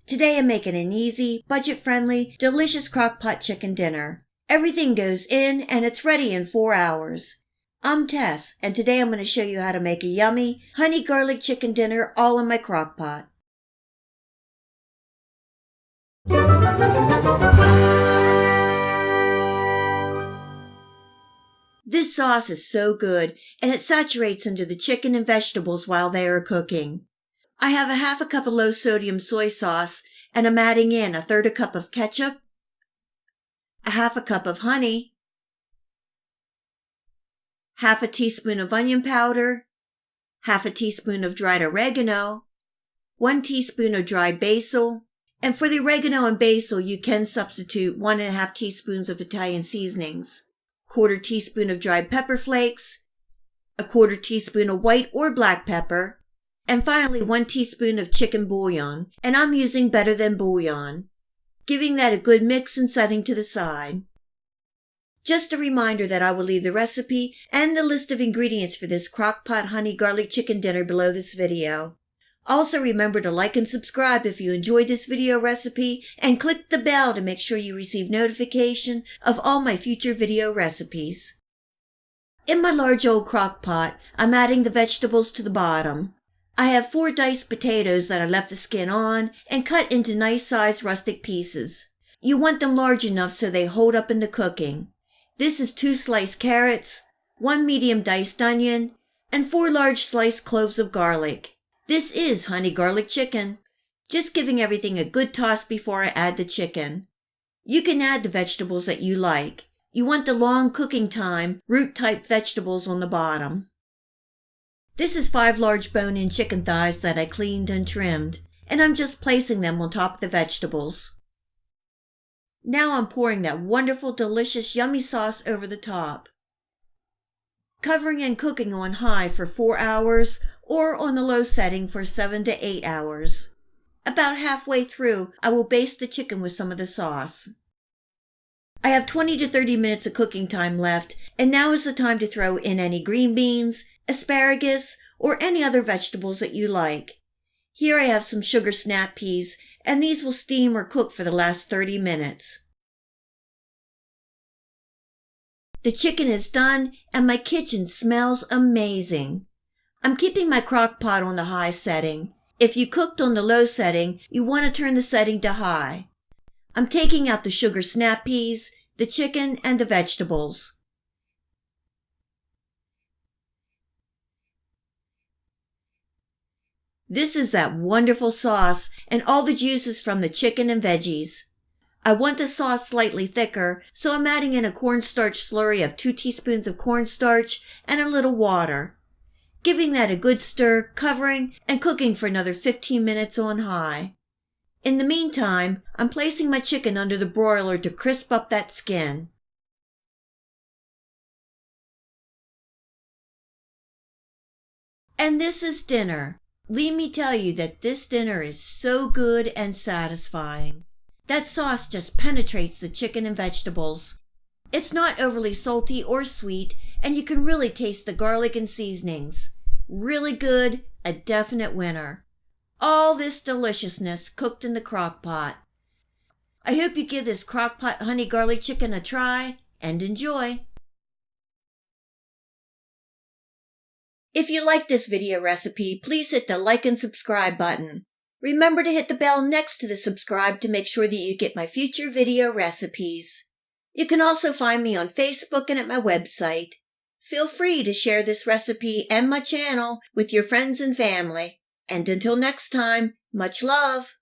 Today I'm making an easy, budget-friendly, delicious crock-pot chicken dinner. Everything goes in and it's ready in 4 hours. I'm Tess, and today I'm going to show you how to make a yummy, honey garlic chicken dinner all in my crock-pot. This sauce is so good, and it saturates into the chicken and vegetables while they are cooking. I have a half a cup of low-sodium soy sauce, and I'm adding in a third a cup of ketchup, a half a cup of honey, half a teaspoon of onion powder, half a teaspoon of dried oregano, 1 teaspoon of dried basil, and for the oregano and basil you can substitute 1½ teaspoons of Italian seasonings, 1/4 teaspoon of dried pepper flakes, 1/4 teaspoon of white or black pepper, and finally 1 teaspoon of chicken bouillon, and I'm using Better Than Bouillon, giving that a good mix and setting to the side. Just a reminder that I will leave the recipe and the list of ingredients for this crock-pot honey garlic chicken dinner below this video. Also remember to like and subscribe if you enjoyed this video recipe, and click the bell to make sure you receive notification of all my future video recipes. In my large old crock pot, I'm adding the vegetables to the bottom. I have 4 diced potatoes that I left the skin on and cut into nice sized rustic pieces. You want them large enough so they hold up in the cooking. This is 2 sliced carrots, 1 medium diced onion, and 4 large sliced cloves of garlic. This is honey garlic chicken. Just giving everything a good toss before I add the chicken. You can add the vegetables that you like. You want the long cooking time, root type vegetables on the bottom. This is 5 large bone-in chicken thighs that I cleaned and trimmed, and I'm just placing them on top of the vegetables. Now I'm pouring that wonderful, delicious, yummy sauce over the top. Covering and cooking on high for 4 hours or on the low setting for 7 to 8 hours. About halfway through, I will baste the chicken with some of the sauce. I have 20 to 30 minutes of cooking time left, and now is the time to throw in any green beans, asparagus, or any other vegetables that you like. Here I have some sugar snap peas, and these will steam or cook for the last 30 minutes. The chicken is done, and my kitchen smells amazing. I'm keeping my crock pot on the high setting. If you cooked on the low setting, you want to turn the setting to high. I'm taking out the sugar snap peas, the chicken, and the vegetables. This is that wonderful sauce and all the juices from the chicken and veggies. I want the sauce slightly thicker, so I'm adding in a cornstarch slurry of 2 teaspoons of cornstarch and a little water. Giving that a good stir, covering, and cooking for another 15 minutes on high. In the meantime, I'm placing my chicken under the broiler to crisp up that skin. And this is dinner. Let me tell you that this dinner is so good and satisfying. That sauce just penetrates the chicken and vegetables. It's not overly salty or sweet, and you can really taste the garlic and seasonings. Really good, a definite winner. All this deliciousness cooked in the crock pot. I hope you give this crock pot honey garlic chicken a try and enjoy. If you like this video recipe, please hit the like and subscribe button. Remember to hit the bell next to the subscribe to make sure that you get my future video recipes. You can also find me on Facebook and at my website. Feel free to share this recipe and my channel with your friends and family. And until next time, much love.